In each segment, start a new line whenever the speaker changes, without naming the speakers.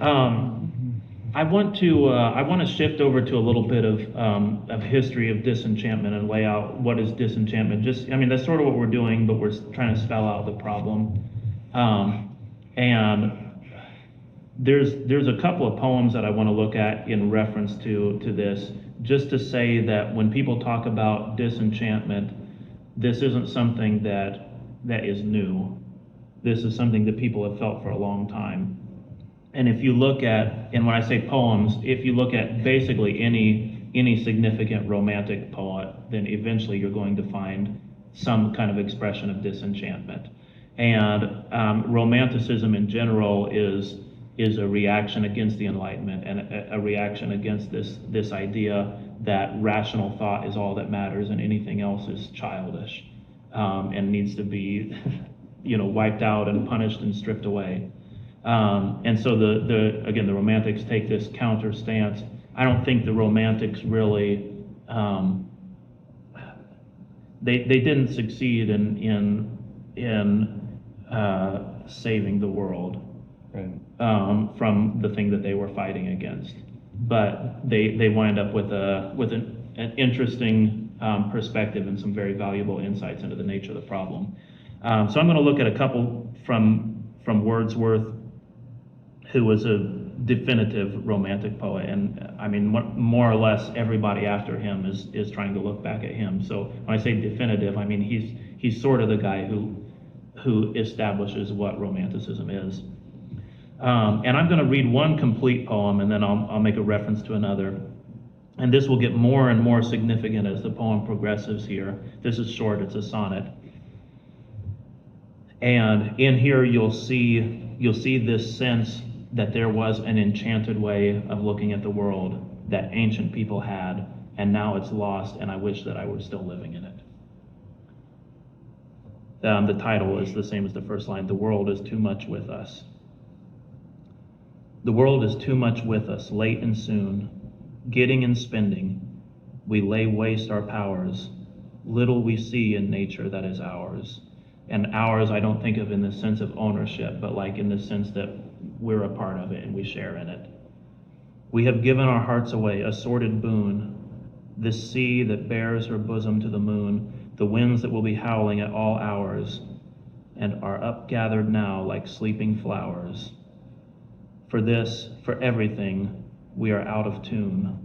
I want to shift over to a little bit of history of disenchantment and lay out what is disenchantment. That's sort of what we're doing, but we're trying to spell out the problem. And there's a couple of poems that I want to look at in reference to this, just to say that when people talk about disenchantment, this isn't something that is new. This is something that people have felt for a long time. And if you look at, and when I say poems, if you look at basically any significant romantic poet, then eventually you're going to find some kind of expression of disenchantment. And romanticism in general is a reaction against the Enlightenment and a reaction against this idea that rational thought is all that matters and anything else is childish and needs to be wiped out and punished and stripped away. And so the Romantics take this counter stance. I don't think the Romantics really they didn't succeed in saving the world. Right. From the thing that they were fighting against, but they wind up with an interesting perspective and some very valuable insights into the nature of the problem. So I'm going to look at a couple from Wordsworth, who was a definitive Romantic poet, and more or less everybody after him is trying to look back at him. So when I say definitive, he's sort of the guy who establishes what Romanticism is. And I'm going to read one complete poem, and then I'll make a reference to another. And this will get more and more significant as the poem progresses here. This is short, it's a sonnet. And in here you'll see this sense that there was an enchanted way of looking at the world that ancient people had, and now it's lost, and I wish that I were still living in it. The title is the same as the first line. The world is too much with us. The world is too much with us, late and soon, getting and spending. We lay waste our powers. Little we see in nature that is ours. And ours I don't think of in the sense of ownership, but like in the sense that we're a part of it and we share in it. We have given our hearts away, a sordid boon. This sea that bears her bosom to the moon, the winds that will be howling at all hours, and are upgathered now like sleeping flowers. For this, for everything, we are out of tune.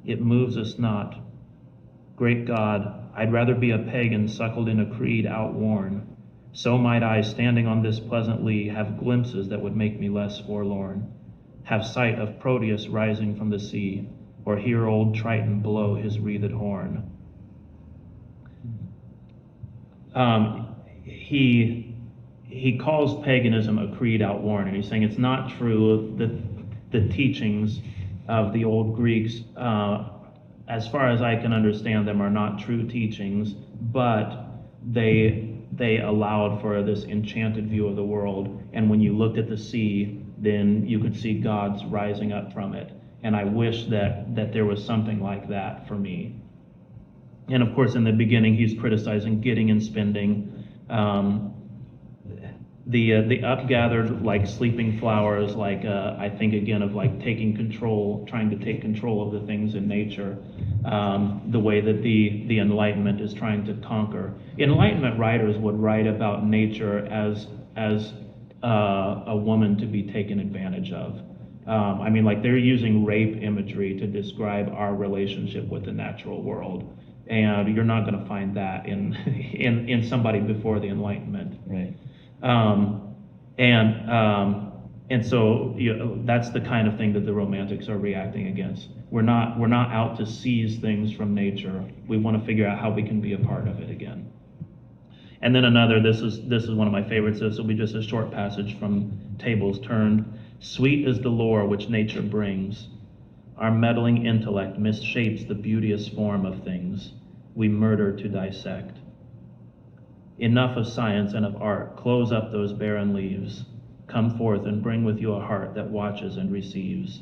It moves us not. Great God, I'd rather be a pagan suckled in a creed outworn. So might I, standing on this pleasant lea, have glimpses that would make me less forlorn. Have sight of Proteus rising from the sea, or hear old Triton blow his wreathed horn. He calls paganism a creed outworn, and he's saying it's not true that the teachings of the old Greeks, as far as I can understand them, are not true teachings, but they allowed for this enchanted view of the world, and when you looked at the sea, then you could see gods rising up from it. And I wish that there was something like that for me. And of course, in the beginning, he's criticizing getting and spending. The upgathered like sleeping flowers, like I think again of like taking control, trying to take control of the things in nature, the way that the Enlightenment is trying to conquer. Enlightenment writers would write about nature as a woman to be taken advantage of. Like they're using rape imagery to describe our relationship with the natural world, and you're not going to find that in somebody before the Enlightenment.
Right.
And so that's the kind of thing that the Romantics are reacting against. We're not out to seize things from nature. We want to figure out how we can be a part of it again. And then another, this is one of my favorites. This will be just a short passage from Tables Turned. Sweet is the lore which nature brings. Our meddling intellect misshapes the beauteous form of things. We murder to dissect. Enough of science and of art. Close up those barren leaves. Come forth and bring with you a heart that watches and receives.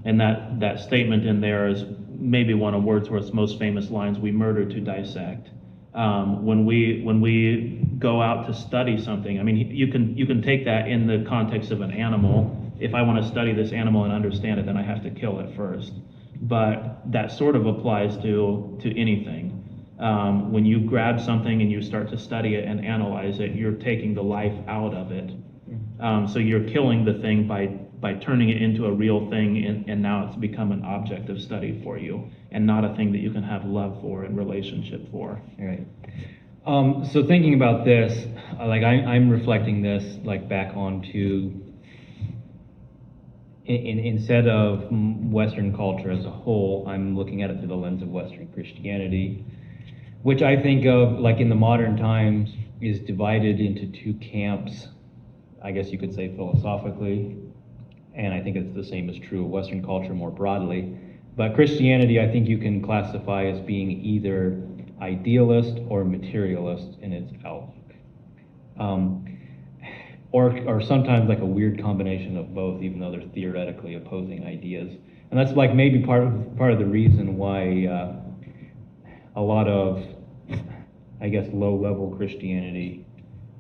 And that statement in there is maybe one of Wordsworth's most famous lines. We murder to dissect. When we go out to study something, you can take that in the context of an animal. if I want to study this animal and understand it, then I have to kill it first. But that sort of applies to anything. When you grab something and you start to study it and analyze it, you're taking the life out of it. So you're killing the thing by turning it into a real thing, and now it's become an object of study for you, and not a thing that you can have love for and relationship for.
Right. So thinking about this, like I'm reflecting this like back onto, instead of Western culture as a whole, I'm looking at it through the lens of Western Christianity, which I think of like in the modern times is divided into two camps, I guess you could say philosophically, and I think it's the same is true of Western culture more broadly. But Christianity, I think you can classify as being either idealist or materialist in its outlook, or sometimes like a weird combination of both, even though they're theoretically opposing ideas. And that's like maybe part of the reason why a lot of, I guess, low-level Christianity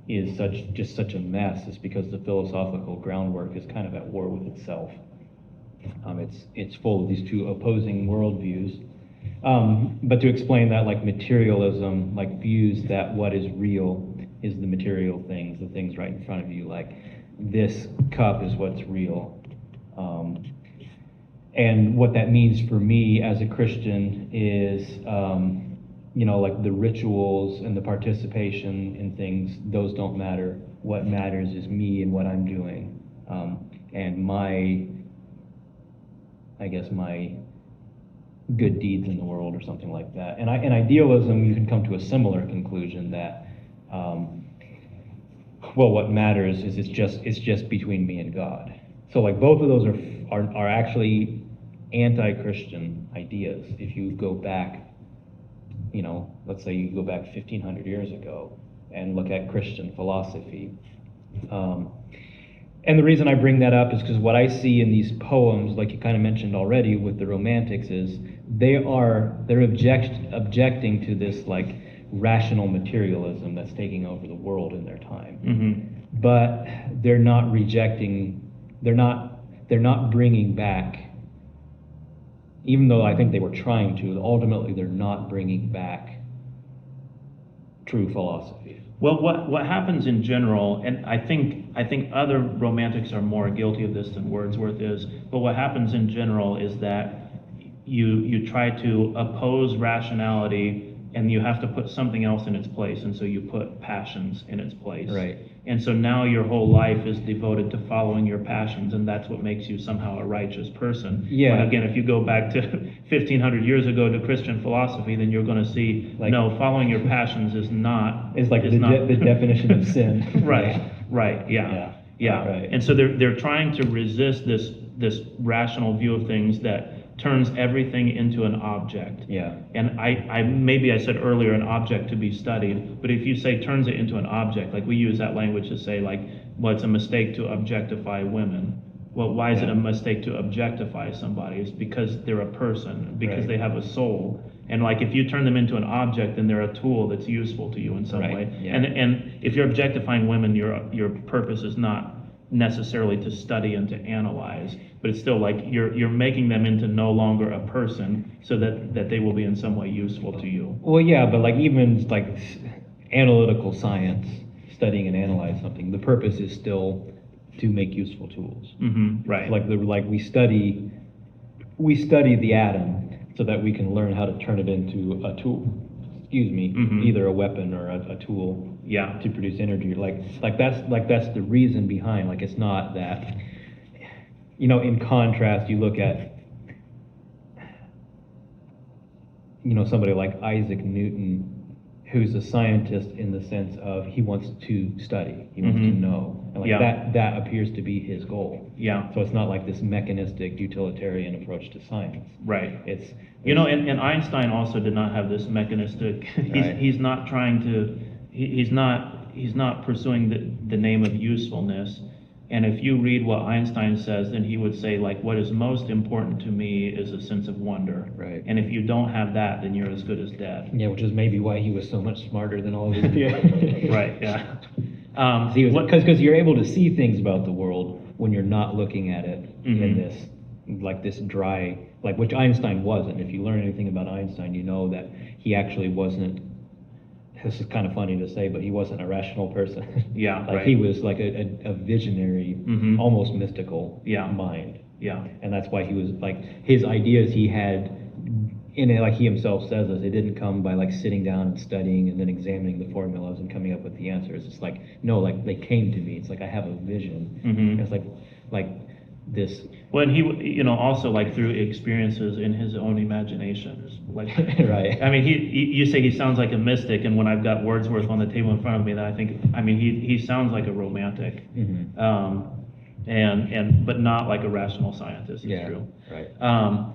is just such a mess, is because the philosophical groundwork is kind of at war with itself. It's full of these two opposing worldviews. But to explain that, like materialism, like views that what is real is the material things, the things right in front of you, like this cup is what's real. And what that means for me as a Christian is, like the rituals and the participation in things, those don't matter. What matters is me and what I'm doing, and my good deeds in the world or something like that. And in idealism, you can come to a similar conclusion that, what matters is it's just between me and God. So like both of those are actually anti-Christian ideas. If you go back, let's say you go back 1,500 years ago and look at Christian philosophy. And the reason I bring that up is because what I see in these poems, like you kind of mentioned already with the Romantics, is they're objecting to this like rational materialism that's taking over the world in their time. Mm-hmm. But they're not bringing back, even though I think they were trying to, ultimately they're not bringing back true philosophy.
Well, what happens in general, and I think other Romantics are more guilty of this than Wordsworth is, but what happens in general is that you try to oppose rationality, and you have to put something else in its place, and so you put passions in its place.
Right.
And so now your whole life is devoted to following your passions, and that's what makes you somehow a righteous person.
Yeah.
But again, if you go back to 1,500 years ago to Christian philosophy, then you're going to see, no, following your passions is not...
It's like the definition of sin.
Right, yeah. Right. And so they're trying to resist this rational view of things that turns everything into an object.
Yeah.
And I said earlier an object to be studied, but if you say turns it into an object, like we use that language to say like, well, it's a mistake to objectify women. Well, why is it a mistake to objectify somebody? It's because they're a person, because they have a soul. And like if you turn them into an object, then they're a tool that's useful to you in some way.
Yeah.
And if you're objectifying women, your purpose is not necessarily to study and to analyze, but it's still like you're making them into no longer a person, so that they will be in some way useful to you.
Well, yeah, but like even like analytical science, studying and analyze something, the purpose is still to make useful tools.
Mm-hmm, right.
Like we study the atom so that we can learn how to turn it into a tool. Mm-hmm. Either a weapon or a tool.
Yeah.
To produce energy. Like that's the reason behind. Like it's not that. In contrast, you look at somebody like Isaac Newton, who's a scientist in the sense of he wants to study, he wants to know, and like that appears to be his goal.
Yeah.
So it's not like this mechanistic utilitarian approach to science.
Right. And Einstein also did not have this mechanistic. He's not trying to. He's not pursuing the name of usefulness. And if you read what Einstein says, then he would say, like, what is most important to me is a sense of wonder.
Right.
And if you don't have that, then you're as good as dead.
Yeah, which is maybe why he was so much smarter than all of his peers.
Right, yeah.
Because you're able to see things about the world when you're not looking at it in this, like this dry, like which Einstein wasn't. If you learn anything about Einstein, you know that he actually wasn't, this is kind of funny to say, but he wasn't a rational person.
Yeah,
Like
right.
he was like a visionary, almost mystical mind.
Yeah.
And that's why he was like, his ideas he had in it, like he himself says this, it didn't come by like sitting down and studying and then examining the formulas and coming up with the answers. It's like, no, like they came to me. It's like I have a vision. It's like this.
Well, and he, also like through experiences in his own imagination. Like,
Right.
I mean, you say he sounds like a mystic, and when I've got Wordsworth on the table in front of me, then I mean, he sounds like a romantic, but not like a rational scientist. It's true.
Right.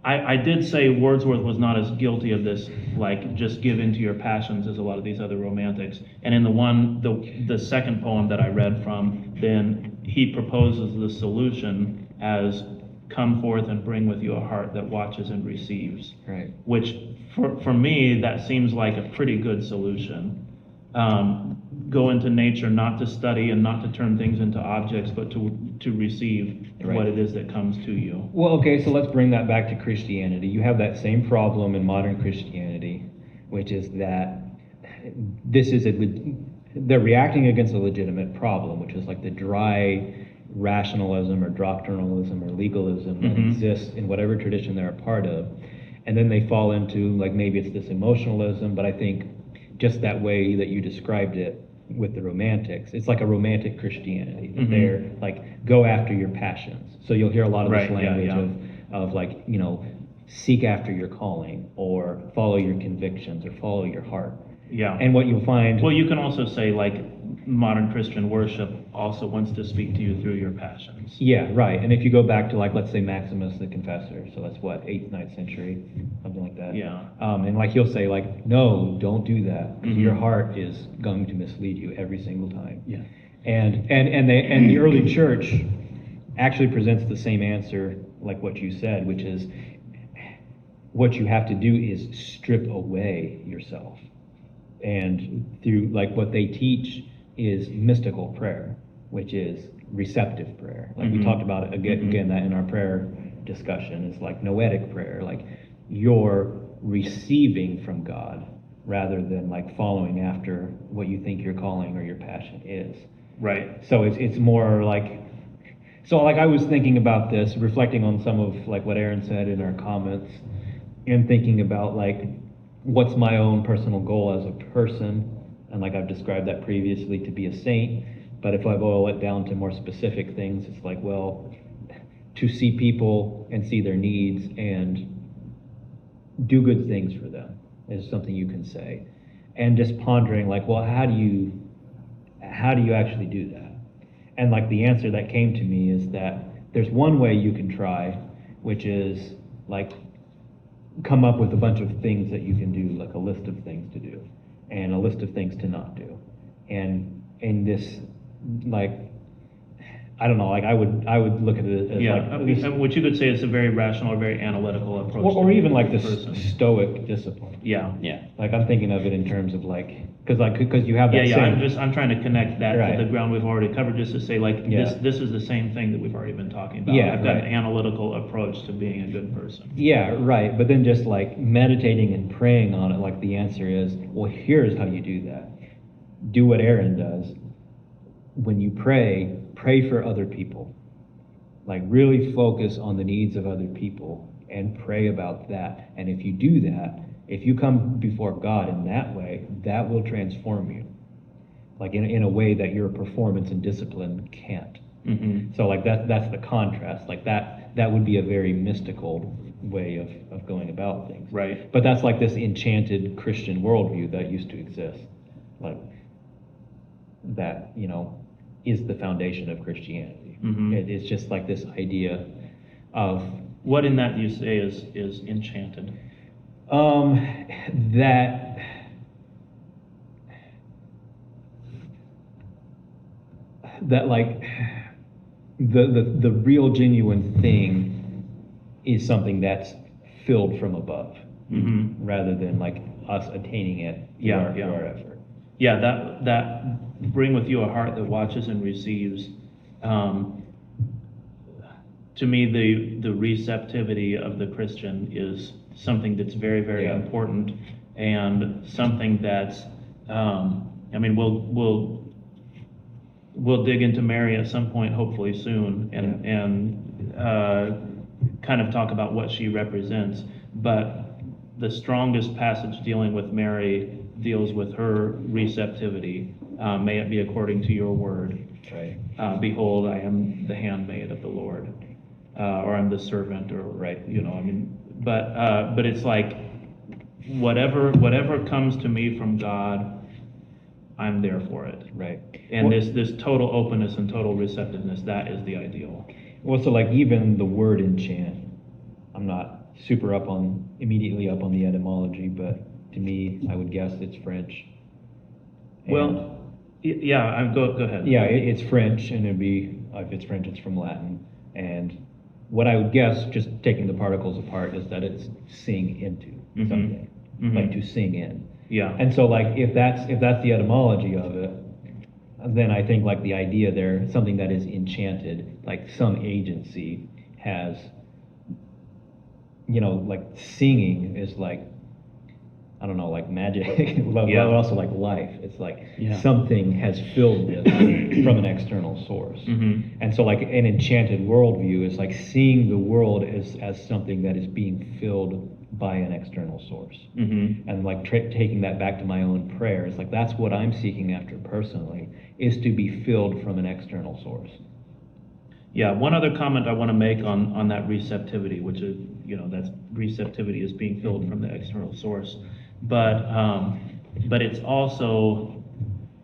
I did say Wordsworth was not as guilty of this, like just give in to your passions as a lot of these other romantics. And in the second poem that I read from, then he proposes the solution as come forth and bring with you a heart that watches and receives.
Right.
Which for me, that seems like a pretty good solution. Go into nature not to study and not to turn things into objects, but to receive what it is that comes to you.
Well, okay, so let's bring that back to Christianity. You have that same problem in modern Christianity, which is that they're reacting against a legitimate problem, which is like the dry rationalism or doctrinalism or legalism that exists in whatever tradition they're a part of. And then they fall into, like, maybe it's this emotionalism, but I think just that way that you described it with the romantics, it's like a romantic Christianity. They're like, go after your passions. So you'll hear a lot of this language of like, seek after your calling, or follow your convictions, or follow your heart.
Yeah.
And what you'll find...
Well, you can also say, like, modern Christian worship also wants to speak to you through your passions.
Yeah, right. And if you go back to, like, let's say Maximus the Confessor, so that's what, 8th, 9th century, something like that.
Yeah.
And like he'll say, like, no, don't do that, because your heart is going to mislead you every single time.
Yeah.
And the early church actually presents the same answer, like what you said, which is what you have to do is strip away yourself. And through, like, what they teach is mystical prayer, which is receptive prayer. Like we talked about it again that in our prayer discussion, is like noetic prayer, like you're receiving from God rather than like following after what you think your calling or your passion is.
Right.
So it's more like, so like I was thinking about this, reflecting on some of like what Aaron said in our comments, and thinking about like what's my own personal goal as a person. And like I've described that previously, to be a saint. But if I boil it down to more specific things, it's like, well, to see people and see their needs and do good things for them is something you can say. And just pondering like, well, how do you actually do that? And like the answer that came to me is that there's one way you can try, which is like come up with a bunch of things that you can do, like a list of things to do and a list of things to not do. And in this, like, I don't know, like I would look at it as like
what you could say is a very rational or very analytical approach.
Or even like this
person.
stoic discipline.
Yeah.
Like I'm thinking of it in terms of like, because you have that same...
I'm trying to connect that to the ground we've already covered, just to say like this is the same thing that we've already been talking about. I've got an analytical approach to being a good person.
Yeah, right. But then just like meditating and praying on it, like the answer is, well, here's how you do that. Do what Aaron does. When you pray for other people. Like really focus on the needs of other people and pray about that. And if you do that, if you come before God in that way, that will transform you. Like in a way that your performance and discipline can't. So like that's the contrast. Like that would be a very mystical way of going about things.
Right.
But that's like this enchanted Christian worldview that used to exist. Like that, is the foundation of Christianity. It's just like this idea of...
What in that you say is enchanted?
That like the real genuine thing is something that's filled from above, rather than like us attaining it through our effort. Yeah,
that bring with you a heart that watches and receives. to me, the receptivity of the Christian is something that's very, very
Yeah.
important, and something that's, I mean, we'll dig into Mary at some point, hopefully soon, and kind of talk about what she represents. But the strongest passage dealing with Mary deals with her receptivity. May it be according to your word.
Right.
Behold, I am the handmaid of the Lord, or I'm the servant, or right, you know. I mean, but it's like whatever comes to me from God, I'm there for it.
Right.
And
Well-
this total openness and total receptiveness, that is the ideal.
Well, so like even the word enchant, I'm not super immediately up on the etymology, but to me, I would guess it's French. And-
Well, yeah, go ahead.
Yeah, it's French, and it'd be, if it's French, it's from Latin. And what I would guess, just taking the particles apart, is that it's sing into something, like to sing in.
Yeah.
And so like if that's the etymology of it, then I think like the idea there, something that is enchanted, like some agency has, like singing is like, I don't know, like magic, but also like life. It's like something has filled this from an external source. And so like an enchanted worldview is like seeing the world as something that is being filled by an external source. And like taking that back to my own prayers, like that's what I'm seeking after personally, is to be filled from an external source.
Yeah, one other comment I want to make on that receptivity, which is, that's receptivity is being filled from the external source. But it's also,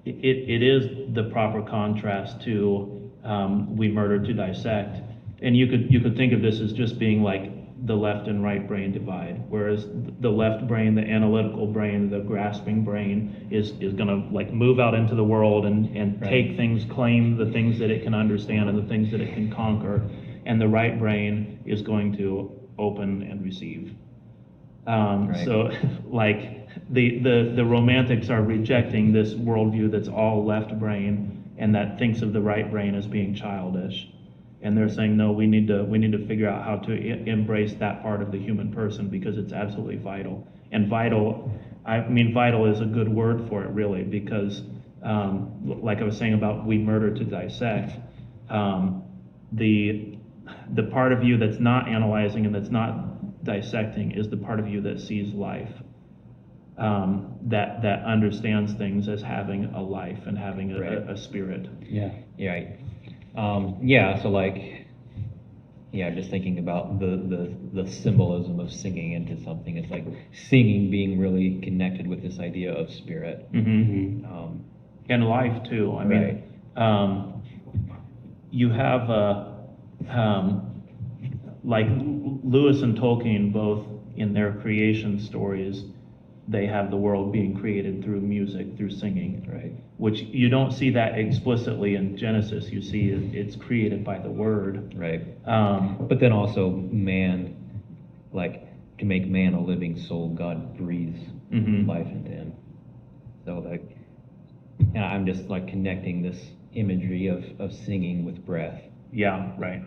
it is the proper contrast to we murder to dissect. And you could think of this as just being like the left and right brain divide, whereas the left brain, the analytical brain, the grasping brain is going to like move out into the world and take things, claim the things that it can understand and the things that it can conquer, and the right brain is going to open and receive. So like the romantics are rejecting this worldview that's all left brain and that thinks of the right brain as being childish. And they're saying, no, we need to figure out how to embrace that part of the human person because it's absolutely vital. And vital is a good word for it, really, because like I was saying about we murder to dissect, the part of you that's not analyzing and that's not dissecting is the part of you that sees life, that understands things as having a life and having a spirit.
So like, just thinking about the symbolism of singing into something. It's like singing being really connected with this idea of spirit.
And life too. I mean, you have like Lewis and Tolkien, both in their creation stories, they have the world being created through music, through singing, which you don't see that explicitly in Genesis. You see it's created by the word.
But then also man, like to make man a living soul, God breathes life into him. So like, I'm just like connecting this imagery of singing with breath.
Yeah, right.